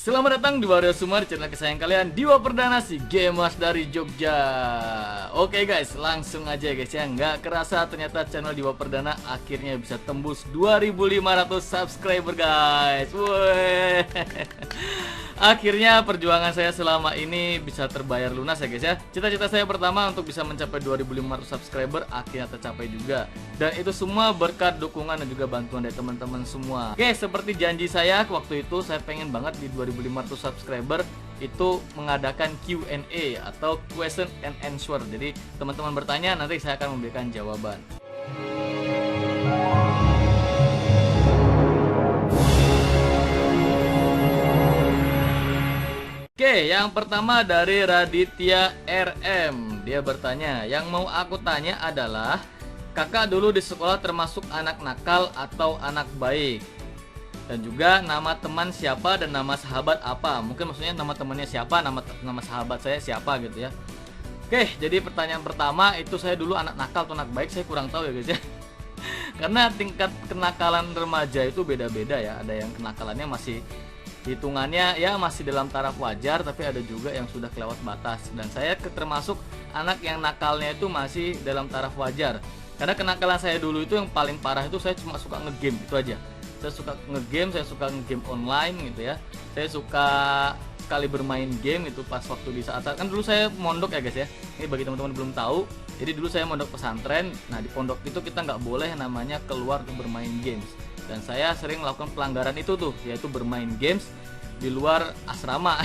Selamat datang di Wario Sumar, channel kesayangan kalian, Diwa Perdana si Gamers dari Jogja. Oke guys, langsung aja guys ya. Nggak kerasa ternyata channel Diwa Perdana akhirnya bisa tembus 2500 subscriber guys. Woi. Akhirnya perjuangan saya selama ini bisa terbayar lunas ya guys ya. Cita-cita saya pertama untuk bisa mencapai 2500 subscriber akhirnya tercapai juga. Dan itu semua berkat dukungan dan juga bantuan dari teman-teman semua. Oke, seperti janji saya waktu itu, saya pengen banget di 2500 subscriber itu mengadakan Q&A atau question and answer. Jadi teman-teman bertanya, nanti saya akan memberikan jawaban. Oke, yang pertama dari Raditya RM. Dia bertanya, yang mau aku tanya adalah, kakak dulu di sekolah termasuk anak nakal atau anak baik? Dan juga nama teman siapa dan nama sahabat apa? Mungkin maksudnya nama temannya siapa, nama sahabat saya siapa gitu ya. Oke, jadi pertanyaan pertama itu, saya dulu anak nakal atau anak baik, saya kurang tahu ya guys ya. Karena tingkat kenakalan remaja itu beda-beda ya. Ada yang kenakalannya masih hitungannya ya masih dalam taraf wajar, tapi ada juga yang sudah kelewat batas. Dan saya termasuk anak yang nakalnya itu masih dalam taraf wajar. Karena kenakalan saya dulu itu yang paling parah itu, saya cuma suka ngegame, itu aja. Saya suka ngegame online gitu ya. Saya suka sekali bermain game itu pas waktu di saat kan dulu saya mondok ya guys ya. Ini bagi teman-teman belum tahu. Jadi dulu saya mondok pesantren. Nah di pondok itu kita nggak boleh namanya keluar untuk bermain games. Dan saya sering melakukan pelanggaran itu tuh, yaitu bermain games di luar asrama.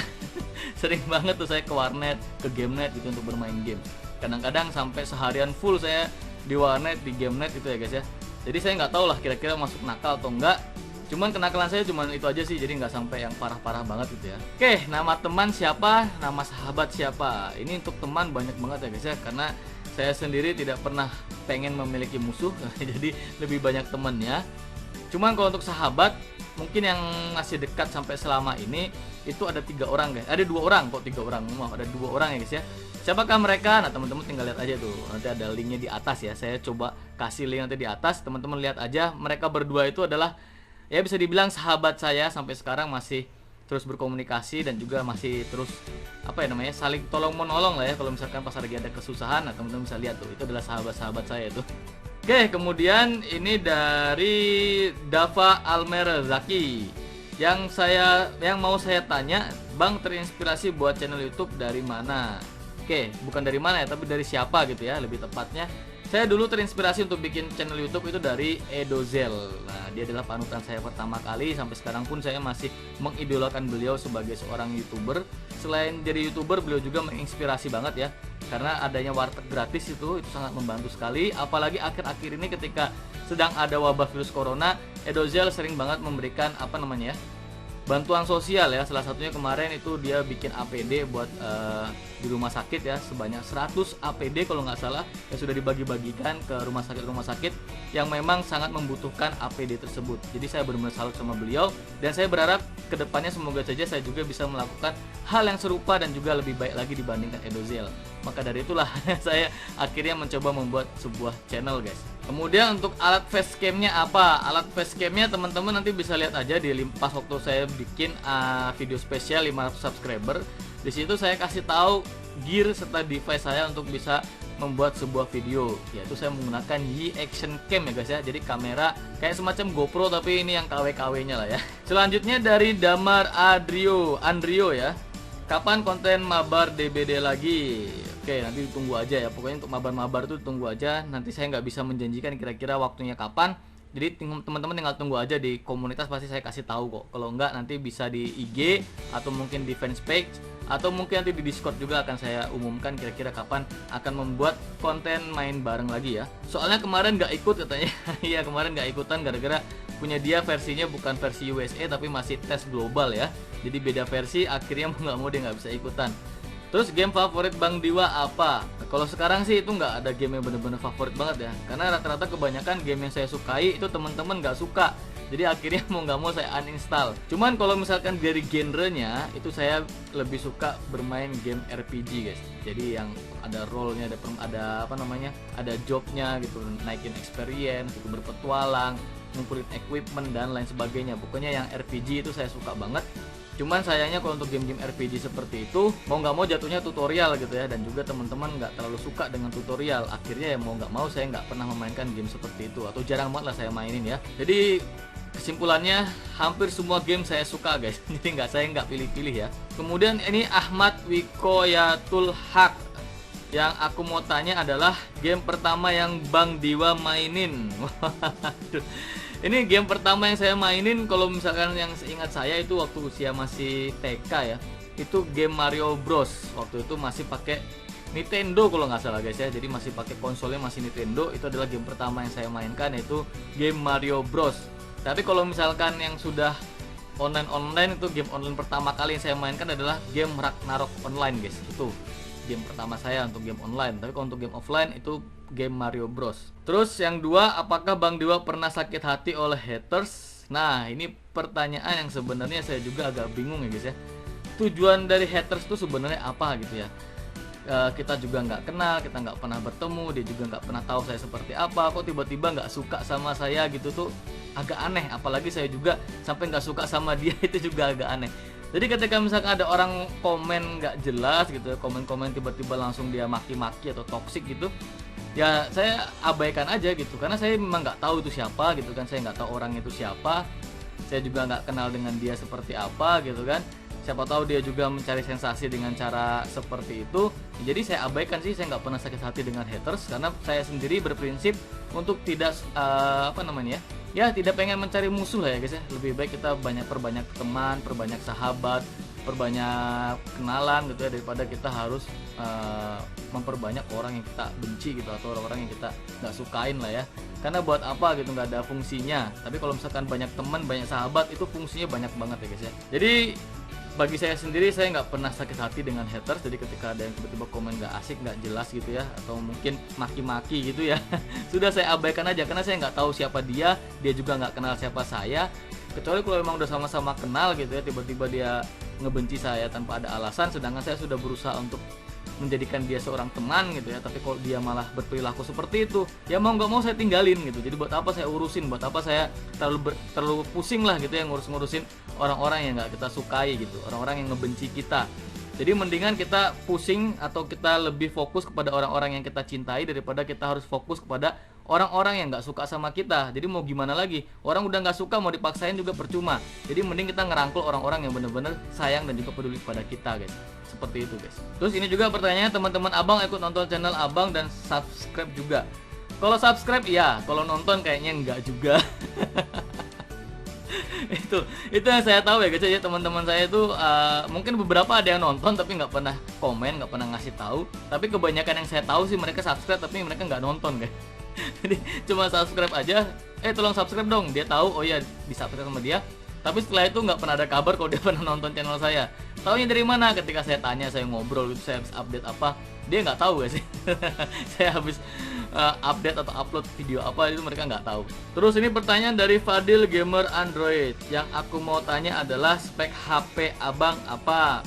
Sering banget tuh saya ke warnet, ke game net gitu untuk bermain game. Kadang-kadang sampai seharian full saya di warnet, di game net itu ya guys ya. Jadi saya nggak tahu lah kira-kira masuk nakal atau enggak. Cuman kenakalan saya cuman itu aja sih, jadi nggak sampai yang parah-parah banget gitu ya. Oke, nama teman siapa, nama sahabat siapa? Ini untuk teman banyak banget ya guys ya, karena saya sendiri tidak pernah pengen memiliki musuh. Jadi lebih banyak temennya. Cuman kalau untuk sahabat, mungkin yang masih dekat sampai selama ini itu ada 3 orang guys. Ada 2 orang kok, 3 orang. Maaf, ada 2 orang ya guys ya. Siapakah mereka? Nah teman-teman tinggal lihat aja tuh. Nanti ada linknya di atas ya. Saya coba kasih link nanti di atas. Teman-teman lihat aja. Mereka berdua itu adalah ya bisa dibilang sahabat saya sampai sekarang, masih terus berkomunikasi dan juga masih terus apa ya namanya, saling tolong menolong lah ya. Kalau misalkan pas lagi ada kesusahan, nah teman-teman bisa lihat tuh. Itu adalah sahabat-sahabat saya tuh. Oke, kemudian ini dari Dava Almer Zaki. Yang mau saya tanya, Bang terinspirasi buat channel YouTube dari mana? Oke, bukan dari mana ya, tapi dari siapa gitu ya, lebih tepatnya. Saya dulu terinspirasi untuk bikin channel YouTube itu dari Edozel. Nah, dia adalah panutan saya pertama kali. Sampai sekarang pun saya masih mengidolakan beliau sebagai seorang YouTuber. Selain jadi YouTuber, beliau juga menginspirasi banget ya. Karena adanya warteg gratis itu sangat membantu sekali. Apalagi akhir-akhir ini ketika sedang ada wabah virus corona, Edozel sering banget memberikan apa namanya ya, bantuan sosial ya. Salah satunya kemarin itu dia bikin APD buat di rumah sakit ya, sebanyak 100 APD kalau nggak salah, yang sudah dibagi-bagikan ke rumah sakit yang memang sangat membutuhkan APD tersebut. Jadi saya benar-benar salut sama beliau, dan saya berharap kedepannya semoga saja saya juga bisa melakukan hal yang serupa dan juga lebih baik lagi dibandingkan Edozel. Maka dari itulah saya akhirnya mencoba membuat sebuah channel guys. Kemudian untuk alat facecamnya apa? Alat facecamnya teman-teman nanti bisa lihat aja di pas waktu saya bikin video spesial 500 subscriber. Di situ saya kasih tahu gear serta device saya untuk bisa membuat sebuah video, yaitu saya menggunakan Yi Action Cam ya guys ya. Jadi kamera kayak semacam GoPro tapi ini yang KW-KW nya lah ya. Selanjutnya dari Damar Andrio ya. Kapan konten mabar DBD lagi? Oke, nanti ditunggu aja ya. Pokoknya untuk mabar-mabar itu tunggu aja. Nanti saya nggak bisa menjanjikan kira-kira waktunya kapan. Jadi teman-teman tinggal tunggu aja, di komunitas pasti saya kasih tahu kok. Kalau enggak nanti bisa di IG atau mungkin di fanspage atau mungkin nanti di Discord juga akan saya umumkan kira-kira kapan akan membuat konten main bareng lagi ya. Soalnya kemarin nggak ikut katanya. Iya, kemarin nggak ikutan gara-gara punya dia versinya bukan versi USA tapi masih tes global ya. Jadi beda versi, akhirnya mau nggak mau dia nggak bisa ikutan. Terus game favorit Bang Diwa apa? Nah, kalau sekarang sih itu nggak ada game yang bener-bener favorit banget ya. Karena rata-rata kebanyakan game yang saya sukai itu teman-teman nggak suka. Jadi akhirnya mau nggak mau saya uninstall. Cuman kalau misalkan dari genrenya itu saya lebih suka bermain game RPG guys. Jadi yang ada role-nya, ada apa namanya, ada job-nya gitu, naikin experience, gitu, berpetualang, ngumpulin equipment dan lain sebagainya. Pokoknya yang RPG itu saya suka banget. Cuman sayangnya kalau untuk game-game RPG seperti itu mau nggak mau jatuhnya tutorial gitu ya, dan juga teman-teman nggak terlalu suka dengan tutorial. Akhirnya ya mau nggak mau saya nggak pernah memainkan game seperti itu, atau jarang banget lah saya mainin ya. Jadi kesimpulannya hampir semua game saya suka guys. Jadi saya nggak pilih-pilih ya. Kemudian ini Ahmad Wikoyatul Haq, yang aku mau tanya adalah game pertama yang Bang Diwa mainin. Ini game pertama yang saya mainin, kalau misalkan yang seingat saya itu waktu usia masih TK ya. Itu game Mario Bros. Waktu itu masih pakai Nintendo kalau nggak salah guys ya. Jadi masih pakai konsolnya masih Nintendo. Itu adalah game pertama yang saya mainkan, yaitu game Mario Bros. Tapi kalau misalkan yang sudah online itu game online pertama kali yang saya mainkan adalah game Ragnarok Online guys. Itu game pertama saya untuk game online. Tapi kalau untuk game offline itu game Mario Bros. Terus yang dua, apakah Bang Dewa pernah sakit hati oleh haters? Nah, ini pertanyaan yang sebenarnya saya juga agak bingung ya guys ya. Tujuan dari haters itu sebenarnya apa gitu ya? Kita juga nggak kenal, kita nggak pernah bertemu, dia juga nggak pernah tahu saya seperti apa, kok tiba-tiba nggak suka sama saya gitu tuh agak aneh. Apalagi saya juga sampai nggak suka sama dia, itu juga agak aneh. Jadi ketika misalkan ada orang komen nggak jelas gitu, komen-komen tiba-tiba langsung dia maki-maki atau toksik gitu, ya saya abaikan aja gitu, karena saya memang nggak tahu itu siapa gitu kan. Saya nggak tahu orang itu siapa, saya juga nggak kenal dengan dia seperti apa gitu kan. Siapa tahu dia juga mencari sensasi dengan cara seperti itu. Jadi saya abaikan sih, saya nggak pernah sakit hati dengan haters, karena saya sendiri berprinsip untuk tidak ya tidak pengen mencari musuh lah ya guys ya. Lebih baik kita perbanyak teman, perbanyak sahabat, perbanyak kenalan gitu ya, daripada kita harus memperbanyak orang yang kita benci gitu, atau orang-orang yang kita nggak sukain lah ya. Karena buat apa gitu, nggak ada fungsinya. Tapi kalau misalkan banyak teman, banyak sahabat, itu fungsinya banyak banget ya guys ya. Jadi bagi saya sendiri, saya nggak pernah sakit hati dengan haters. Jadi ketika ada yang tiba-tiba komen nggak asik, nggak jelas gitu ya, atau mungkin maki-maki gitu ya, sudah saya abaikan aja, karena saya nggak tahu siapa dia juga nggak kenal siapa saya. Kecuali kalau memang udah sama-sama kenal gitu ya, tiba-tiba dia ngebenci saya tanpa ada alasan, sedangkan saya sudah berusaha untuk menjadikan dia seorang teman gitu ya, tapi kalau dia malah berperilaku seperti itu, ya mau nggak mau saya tinggalin gitu. Jadi buat apa saya urusin, buat apa saya terlalu pusing lah gitu ya, ngurusin orang-orang yang nggak kita sukai gitu, orang-orang yang ngebenci kita. Jadi mendingan kita pusing atau kita lebih fokus kepada orang-orang yang kita cintai, daripada kita harus fokus kepada orang-orang yang nggak suka sama kita. Jadi mau gimana lagi, orang udah nggak suka, mau dipaksain juga percuma. Jadi mending kita ngerangkul orang-orang yang benar-benar sayang dan juga peduli pada kita guys. Seperti itu guys. Terus ini juga pertanyaan teman-teman abang ikut nonton channel abang dan subscribe juga. Kalau subscribe iya, kalau nonton kayaknya enggak juga. itu yang saya tahu ya guys ya. Teman-teman saya itu mungkin beberapa ada yang nonton tapi nggak pernah komen, nggak pernah ngasih tahu. Tapi kebanyakan yang saya tahu sih mereka subscribe tapi mereka nggak nonton guys. Jadi cuma subscribe aja, tolong subscribe dong, dia tahu oh ya di subscribe sama dia. Tapi setelah itu nggak pernah ada kabar kalau dia pernah nonton channel saya. Taunya dari mana? Ketika saya tanya, saya ngobrol gitu, saya habis update apa, dia nggak tahu guys. Saya habis update atau upload video apa, itu mereka nggak tahu. Terus ini pertanyaan dari Fadil Gamer Android. Yang aku mau tanya adalah spek HP abang apa?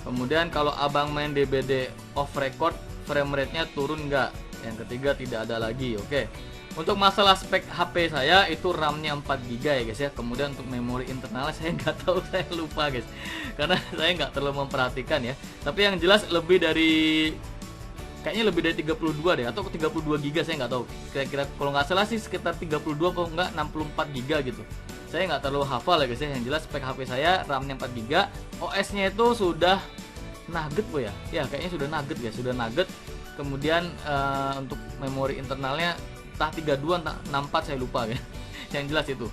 Kemudian kalau abang main DBD off record, frame rate-nya turun nggak? Yang ketiga tidak ada lagi. Oke. Untuk masalah spek HP saya itu RAM-nya 4GB ya guys ya. Kemudian untuk memori internalnya saya nggak tahu, saya lupa guys. Karena saya nggak terlalu memperhatikan ya. Tapi yang jelas kayaknya lebih dari 32 deh, atau 32GB, saya nggak tahu. Kira-kira kalau nggak salah sih sekitar 32 atau enggak 64GB gitu. Saya nggak terlalu hafal ya guys ya. Yang jelas spek HP saya RAM-nya 4GB, OS-nya itu sudah Nugget ya. Ya kayaknya sudah Nugget guys, sudah Nugget. Kemudian untuk memori internalnya entah 32 entah 64 saya lupa ya. Yang jelas itu.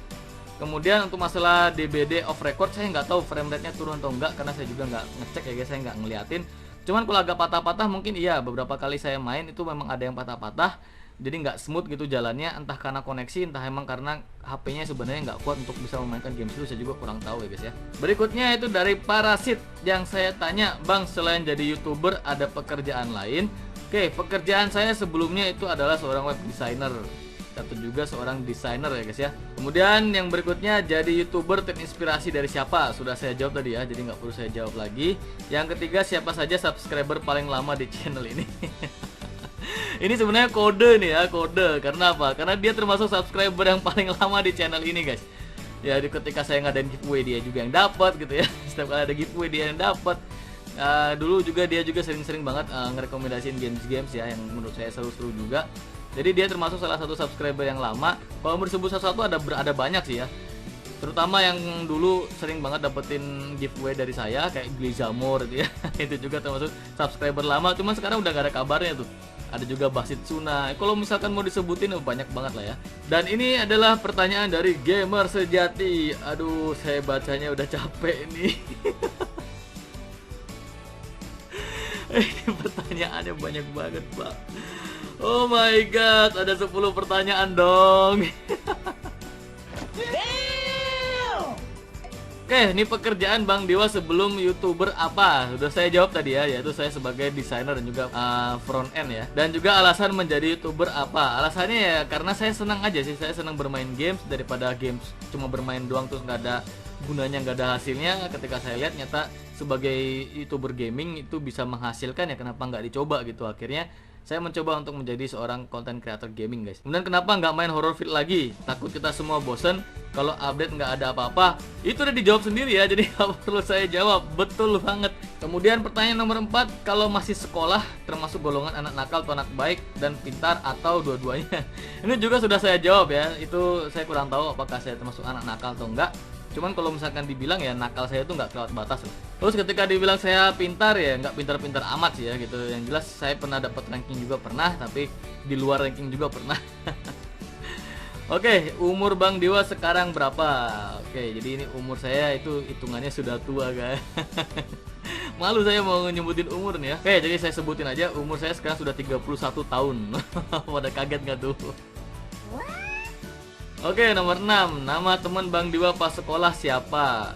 Kemudian untuk masalah DBD off record saya nggak tahu frame rate-nya turun atau enggak, karena saya juga nggak ngecek ya guys, saya nggak ngeliatin. Cuman kalau agak patah-patah mungkin iya, beberapa kali saya main itu memang ada yang patah-patah. Jadi nggak smooth gitu jalannya, entah karena koneksi, entah emang karena HP-nya sebenarnya nggak kuat untuk bisa memainkan game itu, saya juga kurang tahu ya guys ya. Berikutnya itu dari Parasit yang saya tanya, Bang selain jadi YouTuber ada pekerjaan lain? Oke, pekerjaan saya sebelumnya itu adalah seorang web designer atau juga seorang desainer ya guys ya. Kemudian yang berikutnya jadi YouTuber terinspirasi dari siapa? Sudah saya jawab tadi ya, jadi nggak perlu saya jawab lagi. Yang ketiga, siapa saja subscriber paling lama di channel ini? Ini sebenarnya kode nih ya, kode. Karena apa? Karena dia termasuk subscriber yang paling lama di channel ini guys. Ya ketika saya ngadain giveaway dia juga yang dapat gitu ya. Setiap kali ada giveaway dia yang dapat. Dulu juga dia juga sering-sering banget ngerekomendasiin games-games ya yang menurut saya seru-seru juga. Jadi dia termasuk salah satu subscriber yang lama. Kalau mau disebut satu-satu ada banyak sih ya. Terutama yang dulu sering banget dapetin giveaway dari saya kayak Glizamor gitu ya. Itu juga termasuk subscriber lama, cuman sekarang udah gak ada kabarnya tuh. Ada juga Basit Suna. Kalau misalkan mau disebutin banyak banget lah ya. Dan ini adalah pertanyaan dari gamer sejati. Aduh, saya bacanya udah capek nih. Ini pertanyaannya banyak banget, Pak. Oh my god, ada 10 pertanyaan dong. Oke, ini pekerjaan Bang Dewa sebelum YouTuber apa? Sudah saya jawab tadi ya, yaitu saya sebagai desainer dan juga front end ya. Dan juga alasan menjadi YouTuber apa? Alasannya ya karena saya senang aja sih, saya senang bermain games daripada games cuma bermain doang terus nggak ada gunanya, nggak ada hasilnya. Ketika saya lihat nyata sebagai YouTuber gaming itu bisa menghasilkan, ya kenapa nggak dicoba gitu. Akhirnya saya mencoba untuk menjadi seorang content creator gaming, guys. Kemudian kenapa nggak main horror fit lagi? Takut kita semua bosen kalau update nggak ada apa-apa. Itu udah dijawab sendiri ya, jadi nggak perlu saya jawab. Betul banget. Kemudian pertanyaan nomor 4, kalau masih sekolah termasuk golongan anak nakal atau anak baik dan pintar atau dua-duanya? Ini juga sudah saya jawab ya. Itu saya kurang tahu apakah saya termasuk anak nakal atau enggak. Cuman kalau misalkan dibilang ya nakal saya itu nggak kelewat batas loh. Terus ketika dibilang saya pintar ya nggak pintar-pintar amat sih ya gitu. Yang jelas saya pernah dapat ranking juga pernah, tapi di luar ranking juga pernah. Oke, umur Bang Dewa sekarang berapa? Oke, jadi ini umur saya itu hitungannya sudah tua, guys. Malu saya mau nyebutin umur nih ya. Oke, jadi saya sebutin aja umur saya sekarang sudah 31 tahun. Pada kaget nggak tuh? Oke, nomor 6, nama teman Bang Dewa pas sekolah siapa?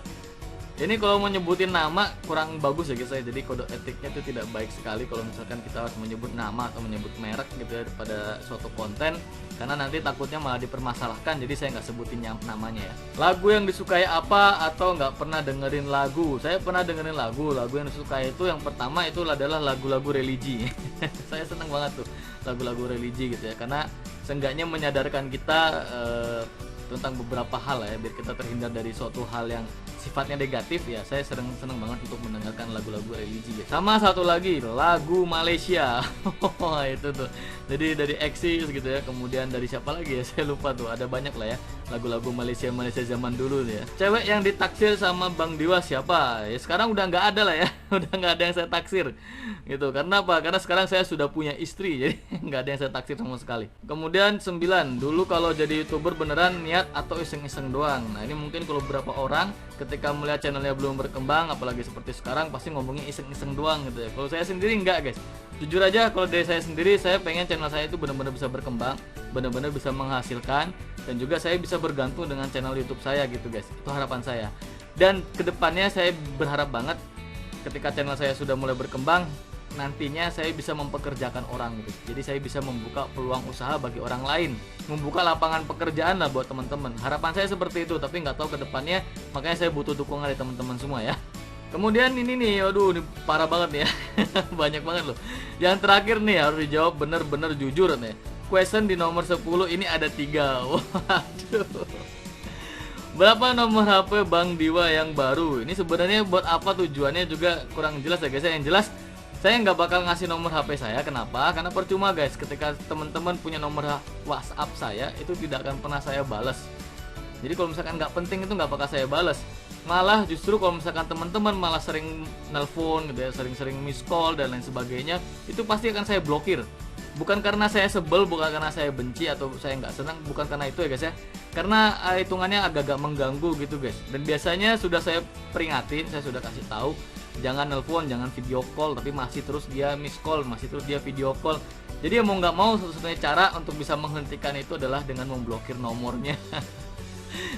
Ini kalau mau nyebutin nama kurang bagus ya guys, jadi kode etiknya itu tidak baik sekali kalau misalkan kita harus menyebut nama atau menyebut merek gitu ya pada suatu konten, karena nanti takutnya malah dipermasalahkan, jadi saya nggak sebutin namanya ya. Lagu yang disukai apa atau nggak pernah dengerin lagu? Saya pernah dengerin lagu yang disukai itu yang pertama itu adalah lagu-lagu religi. Saya seneng banget tuh lagu-lagu religi gitu ya, karena seenggaknya menyadarkan kita tentang beberapa hal ya, biar kita terhindar dari suatu hal yang sifatnya negatif ya. Saya seneng banget untuk mendengarkan lagu-lagu religi ya. Sama satu lagi lagu Malaysia. Itu tuh, jadi dari Exis gitu ya, kemudian dari siapa lagi ya, saya lupa tuh, ada banyak lah ya lagu-lagu Malaysia zaman dulu nih ya. Cewek yang ditaksir sama Bang Dewa siapa? Ya sekarang udah nggak ada lah ya. Udah nggak ada yang saya taksir gitu. Karena apa? Karena sekarang saya sudah punya istri, jadi nggak ada yang saya taksir sama sekali. Kemudian 9, dulu kalau jadi YouTuber beneran niat atau iseng-iseng doang? Nah ini mungkin kalau beberapa orang ketika melihat channelnya belum berkembang, apalagi seperti sekarang, pasti ngomongnya iseng-iseng doang gitu ya. Kalau saya sendiri enggak, guys. Jujur aja, kalau dari saya sendiri, saya pengen channel saya itu benar-benar bisa berkembang, benar-benar bisa menghasilkan, dan juga saya bisa bergantung dengan channel YouTube saya gitu, guys. Itu harapan saya. Dan kedepannya saya berharap banget ketika channel saya sudah mulai berkembang, nantinya saya bisa mempekerjakan orang gitu. Jadi saya bisa membuka peluang usaha bagi orang lain, membuka lapangan pekerjaan lah buat teman-teman. Harapan saya seperti itu, tapi nggak tahu ke depannya, makanya saya butuh dukungan dari teman-teman semua ya. Kemudian ini nih, aduh ini parah banget nih ya. Banyak banget loh. Yang terakhir nih harus dijawab bener-bener jujur nih. Question di nomor 10 ini ada 3. Waduh. Berapa nomor HP Bang Dewa yang baru? Ini sebenarnya buat apa tujuannya juga kurang jelas ya guys. Yang jelas saya nggak bakal ngasih nomor HP saya. Kenapa? Karena percuma guys, ketika teman-teman punya nomor WhatsApp saya, itu tidak akan pernah saya balas. Jadi kalau misalkan nggak penting itu nggak bakal saya balas. Malah justru kalau misalkan teman-teman malah sering nelpon gitu ya, sering-sering miss call dan lain sebagainya, itu pasti akan saya blokir. Bukan karena saya sebel, bukan karena saya benci atau saya nggak senang, bukan karena itu ya guys ya. Karena hitungannya agak-agak mengganggu gitu guys. Dan biasanya sudah saya peringatin, saya sudah kasih tahu, jangan nelpon, jangan video call, tapi masih terus dia miss call, masih terus dia video call. Jadi ya mau nggak mau, satu-satunya cara untuk bisa menghentikan itu adalah dengan memblokir nomornya.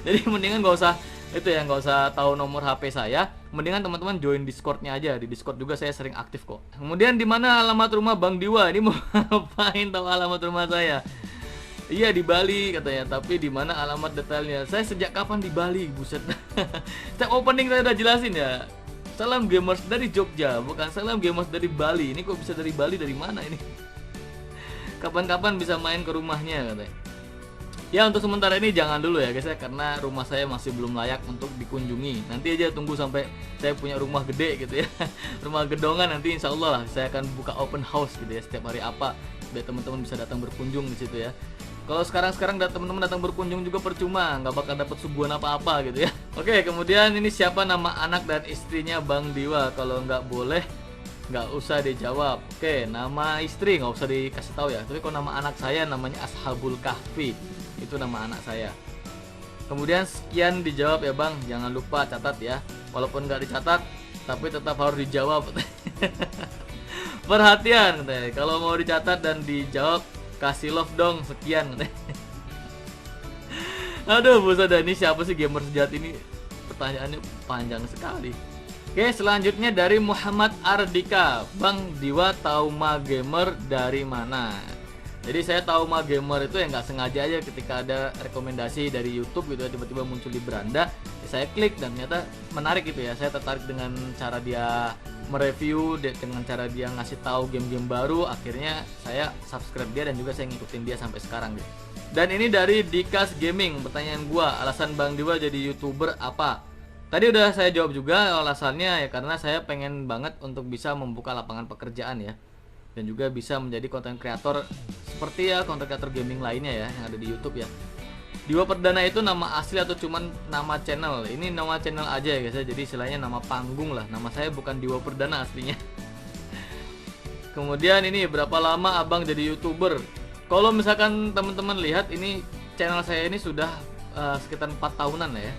Jadi mendingan nggak usah itu ya, nggak usah tahu nomor HP saya, mendingan teman-teman join Discordnya aja. Di Discord juga saya sering aktif kok. Kemudian di mana alamat rumah Bang Dewa? Ini mau ngapain tahu alamat rumah saya? Iya di Bali katanya, tapi di mana alamat detailnya? Saya sejak kapan di Bali? Buset. Setiap opening saya udah jelasin ya. Salam gamers dari Jogja, bukan salam gamers dari Bali. Ini kok bisa dari Bali, dari mana ini? Kapan-kapan bisa main ke rumahnya katanya. Ya untuk sementara ini jangan dulu ya guys ya, karena rumah saya masih belum layak untuk dikunjungi. Nanti aja tunggu sampai saya punya rumah gede gitu ya. Rumah gedongan nanti insya Allah lah saya akan buka open house gitu ya setiap hari apa, biar teman-teman bisa datang berkunjung di situ ya. Kalau sekarang teman-teman datang berkunjung juga percuma, nggak bakal dapat suguhan apa-apa gitu ya. Oke, kemudian ini siapa nama anak dan istrinya Bang Diwa? Kalau nggak boleh nggak usah dijawab. Oke, nama istri nggak usah dikasih tahu ya. Tapi kalau nama anak saya namanya Ashabul Kahfi, itu nama anak saya. Kemudian sekian dijawab ya Bang, jangan lupa catat ya. Walaupun nggak dicatat, tapi tetap harus dijawab. Perhatian, kalau mau dicatat dan dijawab kasih love dong sekian. Aduh, buset dah, ini siapa sih gamer sejati ini? Pertanyaannya panjang sekali. Oke, selanjutnya dari Muhammad Ardika. Bang Diwa tahu Gamer dari mana? Jadi saya tahu Gamer itu ya nggak sengaja aja ketika ada rekomendasi dari YouTube gitu ya, tiba-tiba muncul di beranda, ya saya klik dan ternyata menarik gitu ya. Saya tertarik dengan cara dia mereview, dengan cara dia ngasih tahu game-game baru. Akhirnya saya subscribe dia dan juga saya ngikutin dia sampai sekarang gitu. Dan ini dari Dikas Gaming, pertanyaan gua, alasan Bang Diwa jadi YouTuber apa? Tadi udah saya jawab juga alasannya ya, karena saya pengen banget untuk bisa membuka lapangan pekerjaan ya, dan juga bisa menjadi konten kreator seperti ya konten kreator gaming lainnya ya yang ada di YouTube ya. Diwa Perdana itu nama asli atau cuman nama channel? Ini nama channel aja ya guys ya, jadi istilahnya nama panggung lah. Nama saya bukan Diwa Perdana aslinya. Kemudian ini berapa lama abang jadi YouTuber? Kalau misalkan teman-teman lihat ini channel saya ini sudah sekitar 4 tahunan lah ya.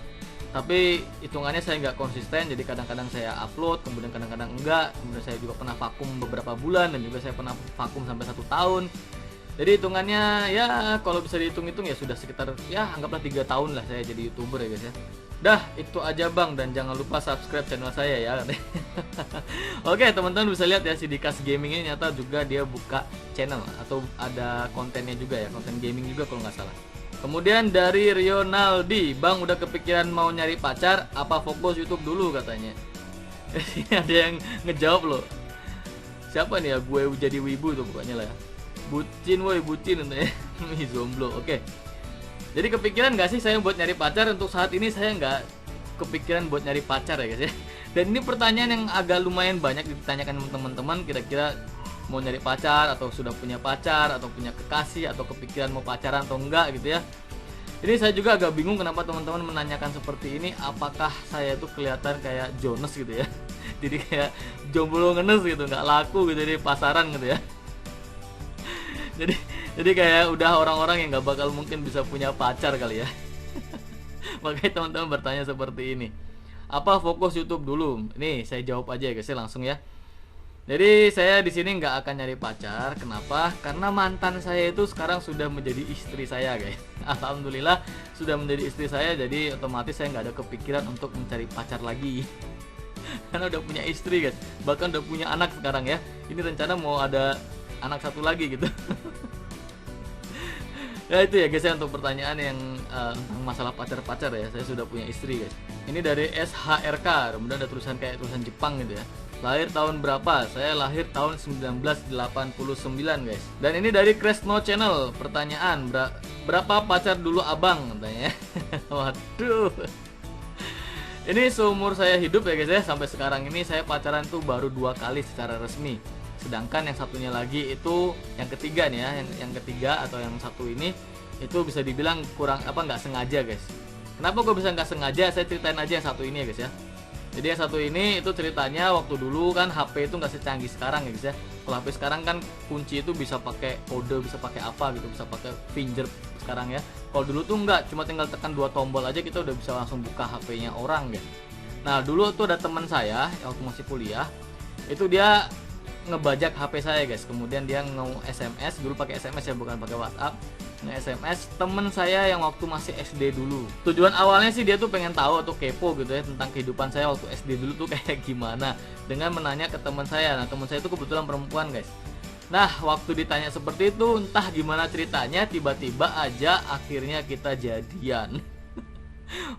Tapi hitungannya saya nggak konsisten, jadi kadang-kadang saya upload, kemudian kadang-kadang enggak. Kemudian saya juga pernah vakum beberapa bulan, dan juga saya pernah vakum sampai 1 tahun. Jadi hitungannya ya kalau bisa dihitung-hitung ya sudah sekitar ya anggaplah 3 tahun lah saya jadi YouTuber ya guys ya. Dah, itu aja Bang, dan jangan lupa subscribe channel saya ya. Oke, teman-teman bisa lihat ya, si Dikas Gaming ini nyata juga dia buka channel atau ada kontennya juga ya, konten gaming juga kalau nggak salah. Kemudian dari Rionaldi, Bang udah kepikiran mau nyari pacar apa fokus YouTube dulu katanya. Ada yang ngejawab loh. Siapa nih ya, gue jadi wibu tuh pokoknya lah ya. Bucin woi, bucin katanya. Zomblo. Oke. Jadi kepikiran gak sih saya buat nyari pacar? Untuk saat ini saya nggak kepikiran buat nyari pacar ya guys ya. Dan ini pertanyaan yang agak lumayan banyak ditanyakan teman-teman, kira-kira mau nyari pacar atau sudah punya pacar atau punya kekasih atau kepikiran mau pacaran atau enggak gitu ya. Ini saya juga agak bingung kenapa teman-teman menanyakan seperti ini. Apakah saya tuh kelihatan kayak Jonas gitu ya? Jadi kayak jomblo ngenes gitu, nggak laku gitu di pasaran gitu ya. Jadi kayak udah orang-orang yang nggak bakal mungkin bisa punya pacar kali ya. Makanya teman-teman bertanya seperti ini. Apa fokus YouTube dulu? Ini saya jawab aja ya guys, langsung ya. Jadi saya di sini nggak akan nyari pacar. Kenapa? Karena mantan saya itu sekarang sudah menjadi istri saya guys. Alhamdulillah sudah menjadi istri saya. Jadi otomatis saya nggak ada kepikiran untuk mencari pacar lagi. Karena udah punya istri guys. Bahkan udah punya anak sekarang ya. Ini rencana mau ada anak satu lagi gitu. Ya itu ya guys ya, untuk pertanyaan yang tentang masalah pacar-pacar ya. Saya sudah punya istri guys. Ini dari SHRK. Kemudian ada tulisan kayak tulisan Jepang gitu ya. Lahir tahun berapa? Saya lahir tahun 1989 guys. Dan ini dari Kresno Channel. Pertanyaan, berapa pacar dulu abang? Katanya. Waduh. Ini seumur saya hidup ya guys ya, sampai sekarang ini saya pacaran tuh baru 2 kali secara resmi. Sedangkan yang satunya lagi itu yang ketiga nih ya, yang ketiga atau yang satu ini itu bisa dibilang kurang nggak sengaja guys. Kenapa gue bisa nggak sengaja? Saya ceritain aja yang satu ini ya guys ya. Jadi yang satu ini itu ceritanya waktu dulu kan HP itu nggak secanggih sekarang ya guys ya. Kalau HP sekarang kan kunci itu bisa pakai kode, bisa pakai apa gitu, bisa pakai finger sekarang ya. Kalau dulu tuh nggak, cuma tinggal tekan 2 tombol aja kita udah bisa langsung buka HP-nya orang guys. Nah dulu tuh ada teman saya waktu masih kuliah, itu dia ngebajak HP saya guys. Kemudian dia nge-SMS, dulu pakai SMS ya, bukan pakai WhatsApp. Nge-SMS temen saya yang waktu masih SD dulu. Tujuan awalnya sih dia tuh pengen tahu atau kepo gitu ya tentang kehidupan saya waktu SD dulu tuh kayak gimana, dengan menanya ke teman saya. Nah teman saya itu kebetulan perempuan guys. Nah waktu ditanya seperti itu, entah gimana ceritanya, tiba-tiba aja akhirnya kita jadian.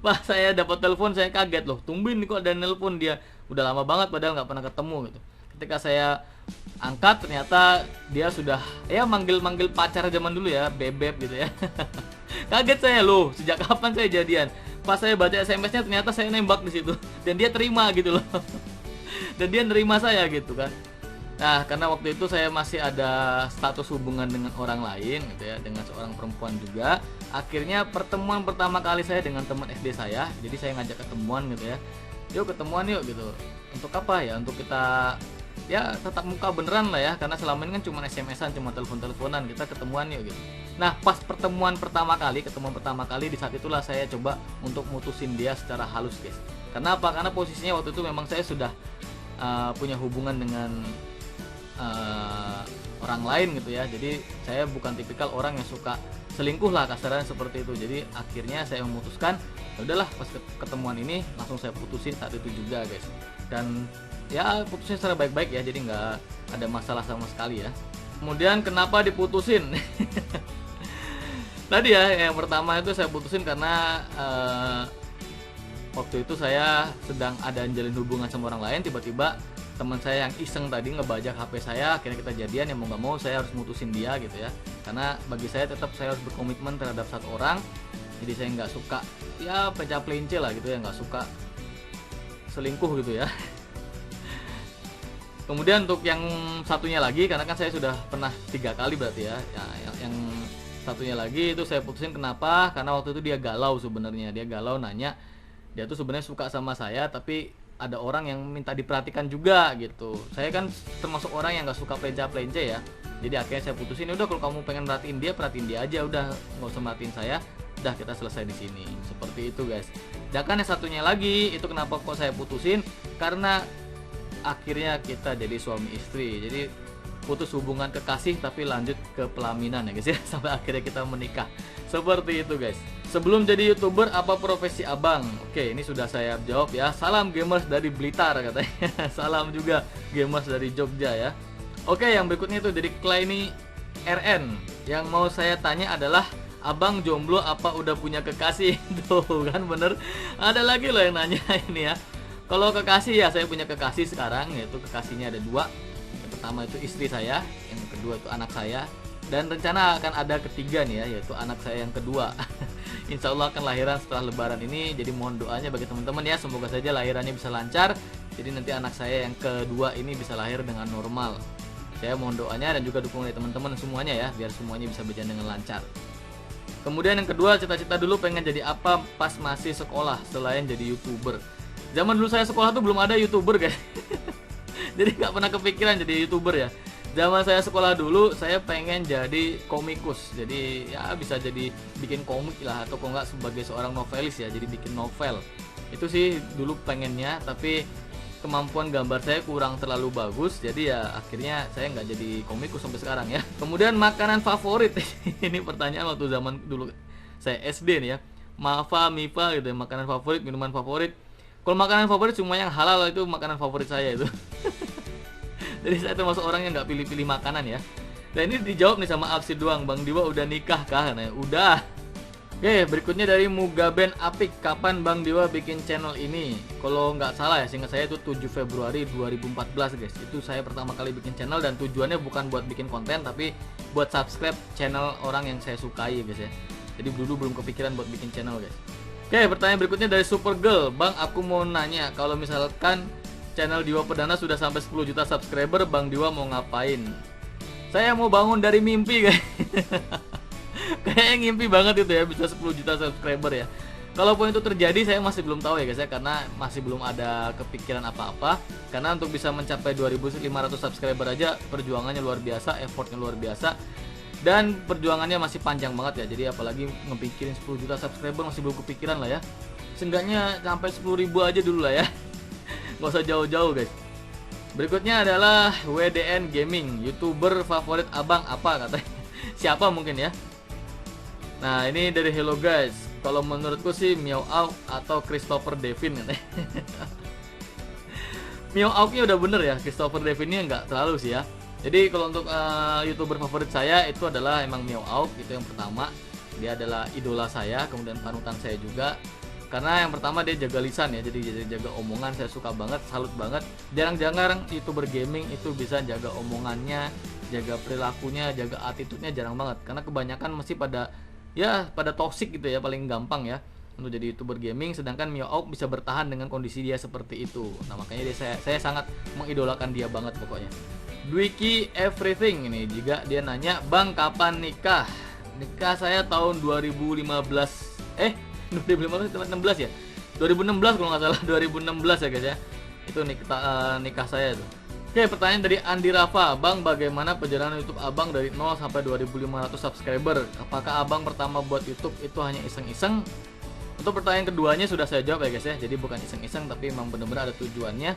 Wah saya dapat telepon, saya kaget loh, tumben nih kok ada nelpon dia. Udah lama banget padahal nggak pernah ketemu gitu. Ketika saya angkat ternyata dia sudah ya manggil pacar zaman dulu ya, bebek gitu ya. Kaget saya, loh sejak kapan saya jadian. Pas saya baca SMS-nya ternyata saya nembak di situ dan dia terima gitu loh. Dan dia nerima saya gitu kan. Nah, karena waktu itu saya masih ada status hubungan dengan orang lain gitu ya, dengan seorang perempuan juga. Akhirnya pertemuan pertama kali saya dengan teman SD saya, jadi saya ngajak ketemuan gitu ya. Yuk ketemuan yuk gitu. Untuk apa ya? Untuk kita ya tatap muka beneran lah ya, karena selama ini kan cuma SMS-an, cuma telepon-teleponan. Kita ketemuan yuk gitu. Nah, pas ketemuan pertama kali di saat itulah saya coba untuk mutusin dia secara halus, guys. Karena apa? Karena posisinya waktu itu memang saya sudah punya hubungan dengan orang lain gitu ya. Jadi saya bukan tipikal orang yang suka selingkuh lah, kasarnya seperti itu. Jadi akhirnya saya memutuskan, ya udahlah pas ketemuan ini langsung saya putusin saat itu juga, guys. Dan ya putusnya secara baik-baik ya, jadi nggak ada masalah sama sekali ya. Kemudian kenapa diputusin? Tadi ya yang pertama itu saya putusin karena waktu itu saya sedang ada jalin hubungan sama orang lain, tiba-tiba teman saya yang iseng tadi ngebajak HP saya, akhirnya kita jadian. Ya mau nggak mau saya harus mutusin dia gitu ya, karena bagi saya tetap saya harus berkomitmen terhadap satu orang. Jadi saya nggak suka ya pecah-pelince lah gitu ya, nggak suka selingkuh gitu ya. Kemudian untuk yang satunya lagi, karena kan saya sudah pernah 3 kali berarti ya, yang satunya lagi itu saya putusin kenapa? Karena waktu itu dia galau sebenarnya, dia galau nanya dia tuh sebenarnya suka sama saya, tapi ada orang yang minta diperhatikan juga gitu. Saya kan termasuk orang yang nggak suka pelenca-pelenca ya. Jadi akhirnya saya putusin, udah kalau kamu pengen perhatiin dia aja, udah nggak usah merhatiin saya. Udah kita selesai di sini. Seperti itu, guys. Dan kan yang satunya lagi itu kenapa kok saya putusin? Karena akhirnya kita jadi suami istri. Jadi putus hubungan kekasih tapi lanjut ke pelaminan ya guys ya, sampai akhirnya kita menikah. Seperti itu, guys. Sebelum jadi YouTuber, apa profesi abang? Oke, ini sudah saya jawab ya. Salam gamers dari Blitar katanya. Salam juga gamers dari Jogja ya. Oke, yang berikutnya itu dari Kleini RN. Yang mau saya tanya adalah, abang jomblo apa udah punya kekasih? Tuh kan bener. Ada lagi loh yang nanya ini ya. Kalau kekasih ya saya punya kekasih sekarang, yaitu kekasihnya ada 2. Yang pertama itu istri saya, yang kedua itu anak saya. Dan rencana akan ada ketiga nih ya, yaitu anak saya yang kedua. Insya Allah akan lahiran setelah lebaran ini. Jadi mohon doanya bagi teman-teman ya, semoga saja lahirannya bisa lancar. Jadi nanti anak saya yang kedua ini bisa lahir dengan normal. Saya mohon doanya dan juga dukungan dari teman-teman semuanya ya, biar semuanya bisa berjalan dengan lancar. Kemudian yang kedua, cita-cita dulu pengen jadi apa pas masih sekolah selain jadi YouTuber. Zaman dulu saya sekolah tuh belum ada YouTuber, guys. Jadi nggak pernah kepikiran jadi YouTuber ya. Zaman saya sekolah dulu, saya pengen jadi komikus. Jadi ya bisa jadi bikin komik lah, atau kalau nggak sebagai seorang novelis ya, jadi bikin novel. Itu sih dulu pengennya, tapi kemampuan gambar saya kurang terlalu bagus. Jadi ya akhirnya saya nggak jadi komikus sampai sekarang ya. Kemudian makanan favorit. Ini pertanyaan waktu zaman dulu saya SD nih ya. Mafa, Mifa gitu ya, makanan favorit, minuman favorit. Kalau makanan favorit semua yang halal itu makanan favorit saya itu. Jadi saya termasuk orang yang nggak pilih-pilih makanan ya. Dan ini dijawab nih sama Alsi doang, Bang Diwa udah nikah kah? Nah, udah. Oke, berikutnya dari Mugaben Apik, kapan Bang Diwa bikin channel ini? Kalau nggak salah ya, seingat saya itu 7 Februari 2014 guys. Itu saya pertama kali bikin channel, dan tujuannya bukan buat bikin konten, tapi buat subscribe channel orang yang saya sukai guys ya. Jadi dulu belum kepikiran buat bikin channel guys. Oke, pertanyaan berikutnya dari Supergirl. Bang, aku mau nanya, kalau misalkan channel Diwa Perdana sudah sampai 10 juta subscriber, Bang Diwa mau ngapain? Saya mau bangun dari mimpi guys. Kayak ngimpi banget itu ya, bisa 10 juta subscriber ya. Kalaupun itu terjadi saya masih belum tahu ya guys ya, karena masih belum ada kepikiran apa-apa. Karena untuk bisa mencapai 2500 subscriber aja perjuangannya luar biasa, effortnya luar biasa, dan perjuangannya masih panjang banget ya. Jadi apalagi ngepikirin 10 juta subscriber masih belum kepikiran lah ya. Seenggaknya sampai 10.000 aja dulu lah ya. Gak usah jauh-jauh guys. Berikutnya adalah WDN Gaming, YouTuber favorit abang apa katanya. Siapa mungkin ya. Nah ini dari Hello Guys. Kalau menurutku sih Meow Auk atau Christopher Devin katanya. Meow Auknya udah bener ya, Christopher Devinnya nggak terlalu sih ya. Jadi kalau untuk YouTuber favorit saya itu adalah emang Meow Auk, itu yang pertama. Dia adalah idola saya, kemudian panutan saya juga. Karena yang pertama dia jaga lisan ya, jadi jaga omongan, saya suka banget, salut banget. Jarang-jarang YouTuber gaming itu bisa jaga omongannya, jaga perilakunya, jaga attitude-nya, jarang banget. Karena kebanyakan mesti pada ya pada toxic gitu ya, paling gampang ya untuk jadi YouTuber gaming, sedangkan Mio Auk bisa bertahan dengan kondisi dia seperti itu. Nah, makanya saya sangat mengidolakan dia banget pokoknya. Dwiki Everything ini juga dia nanya, "Bang, kapan nikah?" Nikah saya tahun 2015. 2015 16 ya? 2016 kalau nggak salah, 2016 ya guys ya. Itu nikah saya tuh. Oke, pertanyaan dari Andi Rafa. "Bang, bagaimana perjalanan YouTube Abang dari 0 sampai 2.500 subscriber? Apakah Abang pertama buat YouTube itu hanya iseng-iseng?" Untuk pertanyaan keduanya sudah saya jawab ya guys ya. Jadi bukan iseng-iseng, tapi memang benar-benar ada tujuannya.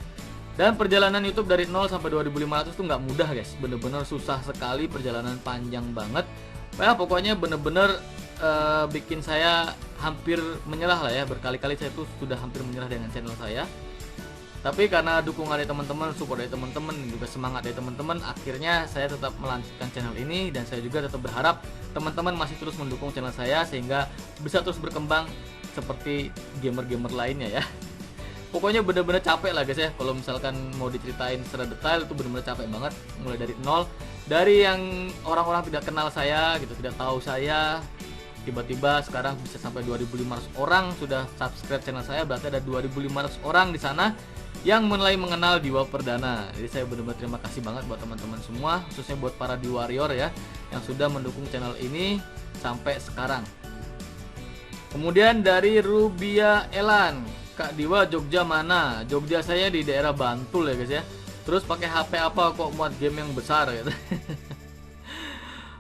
Dan perjalanan YouTube dari 0 sampai 2.500 itu nggak mudah guys. Bener-bener susah sekali, perjalanan panjang banget. Ya pokoknya bener-bener bikin saya hampir menyerah lah ya. Berkali-kali saya tuh sudah hampir menyerah dengan channel saya. Tapi karena dukungan dari teman-teman, support dari teman-teman, juga semangat dari teman-teman, akhirnya saya tetap melanjutkan channel ini. Dan saya juga tetap berharap teman-teman masih terus mendukung channel saya sehingga bisa terus berkembang seperti gamer-gamer lainnya ya. Pokoknya bener-bener capek lah guys ya. Kalau misalkan mau diceritain secara detail itu bener-bener capek banget. Mulai dari nol, dari yang orang-orang tidak kenal saya gitu, tidak tahu saya, tiba-tiba sekarang bisa sampai 2.500 orang sudah subscribe channel saya. Berarti ada 2.500 orang di sana yang mulai mengenal Diwa Perdana. Jadi saya benar-benar terima kasih banget buat teman-teman semua, khususnya buat para di warrior ya, yang sudah mendukung channel ini sampai sekarang. Kemudian dari Rubia Elan, "Kak Diwa, Jogja mana?" Jogja saya di daerah Bantul ya guys ya. "Terus pakai HP apa kok muat game yang besar?" gitu.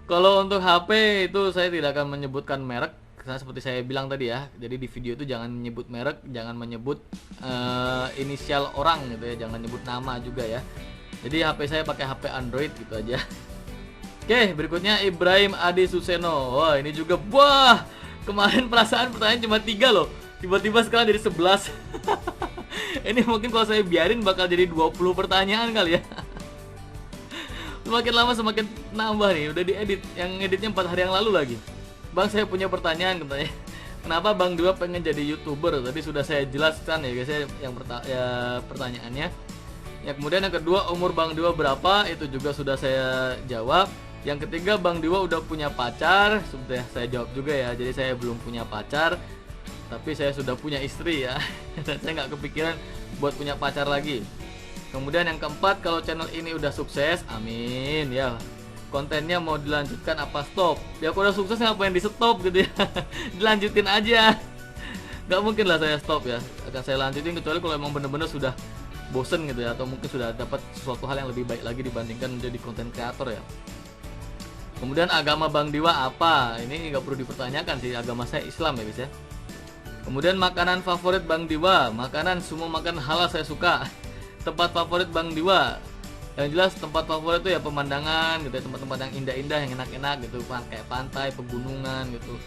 Kalau untuk HP itu saya tidak akan menyebutkan merek, karena seperti saya bilang tadi ya. Jadi di video itu jangan menyebut merek, jangan menyebut inisial orang gitu ya, jangan nyebut nama juga ya. Jadi HP saya pakai HP Android gitu aja. Oke, berikutnya Ibrahim Adi Suseno. Wah, ini juga kemarin perasaan pertanyaan cuma 3 loh. Tiba-tiba sekarang jadi 11. Ini mungkin kalau saya biarin bakal jadi 20 pertanyaan kali ya. Semakin lama semakin nambah nih, udah diedit. Yang editnya 4 hari yang lalu lagi. "Bang, saya punya pertanyaan," katanya. "Kenapa Bang Diwa pengen jadi YouTuber?" Tadi sudah saya jelaskan ya guys ya, yang pertanyaannya. Ya, kemudian yang kedua, umur Bang Diwa berapa? Itu juga sudah saya jawab. Yang ketiga, Bang Diwa udah punya pacar? Sudah saya jawab juga ya. Jadi saya belum punya pacar, tapi saya sudah punya istri ya. Dan saya nggak kepikiran buat punya pacar lagi. Kemudian yang keempat, kalau channel ini udah sukses, amin ya, kontennya mau dilanjutkan apa stop? Ya aku udah sukses, ngapain di stop gitu ya. Dilanjutin aja. Gak mungkin lah saya stop ya. Akan saya lanjutin kecuali kalau emang bener-bener sudah bosen gitu ya, atau mungkin sudah dapat sesuatu hal yang lebih baik lagi dibandingkan menjadi konten kreator ya. Kemudian agama Bang Diwa apa? Ini nggak perlu dipertanyakan sih, agama saya Islam ya guys ya. Kemudian makanan favorit Bang Diwa? Makanan semua makan halal saya suka. Tempat favorit Bang Diwa? Yang jelas tempat favorit itu ya pemandangan gitu ya, tempat-tempat yang indah-indah, yang enak-enak gitu, kayak pantai, pegunungan gitu,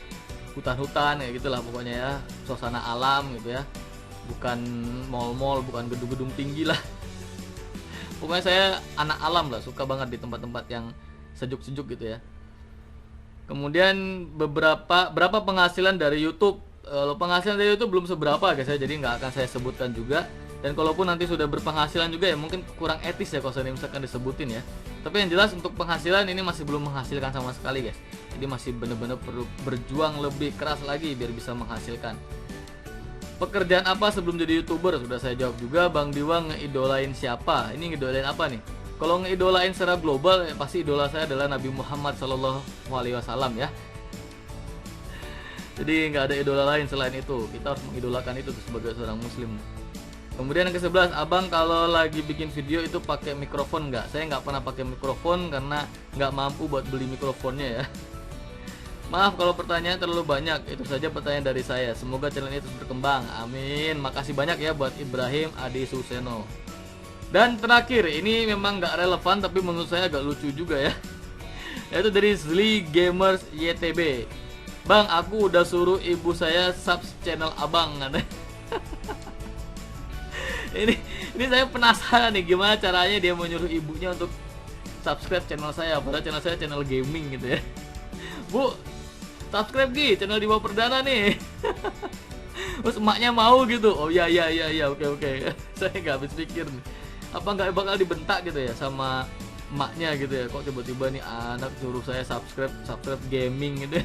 hutan-hutan ya gitulah pokoknya ya, suasana alam gitu ya. Bukan mall-mall, bukan gedung-gedung tinggi lah. Pokoknya saya anak alam lah, suka banget di tempat-tempat yang sejuk-sejuk gitu ya. Kemudian berapa penghasilan dari YouTube? Penghasilan dari YouTube belum seberapa guys ya, jadi nggak akan saya sebutkan juga. Dan kalaupun nanti sudah berpenghasilan juga ya mungkin kurang etis ya kalau saya misalkan disebutin ya. Tapi yang jelas untuk penghasilan ini masih belum menghasilkan sama sekali guys. Jadi masih benar-benar perlu berjuang lebih keras lagi biar bisa menghasilkan. Pekerjaan apa sebelum jadi YouTuber? Sudah saya jawab juga. Bang Diwa ngeidolain siapa? Ini ngidolain apa nih? Kalau ngeidolain secara global ya pasti idola saya adalah Nabi Muhammad SAW ya. Jadi nggak ada idola lain selain itu. Kita harus mengidolakan itu sebagai seorang muslim. Kemudian yang ke-11, Abang kalau lagi bikin video itu pakai mikrofon nggak? Saya nggak pernah pakai mikrofon karena nggak mampu buat beli mikrofonnya ya. Maaf kalau pertanyaan terlalu banyak. Itu saja pertanyaan dari saya. Semoga channel ini terus berkembang. Amin. Makasih banyak ya buat Ibrahim Adi Suseno. Dan terakhir, ini memang nggak relevan tapi menurut saya agak lucu juga ya. Yaitu dari Zli Gamers YTB. Bang, aku udah suruh ibu saya subs channel Abang. Ini saya penasaran nih gimana caranya dia menyuruh ibunya untuk subscribe channel saya, padahal channel saya channel gaming gitu ya. Bu, subscribe channel Diwa Perdana nih. Terus emaknya mau gitu. Oh ya oke. Saya nggak habis pikir nih. Apa nggak bakal dibentak gitu ya sama emaknya gitu ya? Kok tiba-tiba nih anak suruh saya subscribe gaming gitu.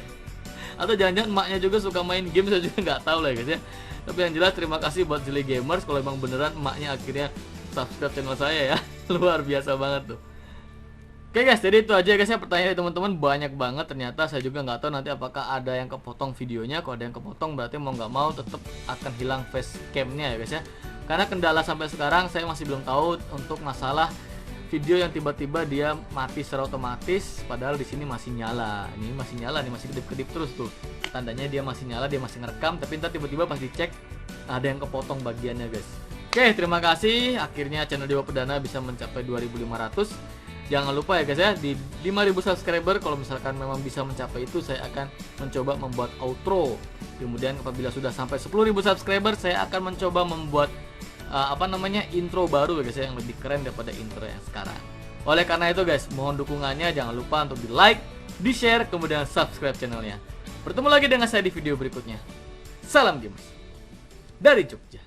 Atau jangan-jangan emaknya juga suka main game, saya juga nggak tahu lah guys ya. Tapi yang jelas terima kasih buat Jeli Gamers kalau emang beneran emaknya akhirnya subscribe channel saya ya. Luar biasa banget tuh. Oke guys, jadi itu aja guys ya pertanyaan dari teman-teman, banyak banget ternyata. Saya juga nggak tahu nanti apakah ada yang kepotong videonya. Kalau ada yang kepotong berarti mau nggak mau tetap akan hilang facecamnya ya guys ya. Karena kendala sampai sekarang saya masih belum tahu untuk masalah video yang tiba-tiba dia mati secara otomatis, padahal di sini masih nyala. Ini masih nyala nih, masih kedip-kedip terus tuh. Tandanya dia masih nyala, dia masih ngerekam, tapi ntar tiba-tiba pas dicek ada yang kepotong bagiannya guys. Oke, terima kasih. Akhirnya channel Dewa Perdana bisa mencapai 2.500. Jangan lupa ya guys ya, di 5.000 subscriber kalau misalkan memang bisa mencapai itu, saya akan mencoba membuat outro. Kemudian apabila sudah sampai 10.000 subscriber, saya akan mencoba membuat intro baru ya guys ya, yang lebih keren daripada intro yang sekarang. Oleh karena itu guys, mohon dukungannya, jangan lupa untuk di like, di share, kemudian subscribe channelnya. Bertemu lagi dengan saya di video berikutnya. Salam gamers dari Jogja.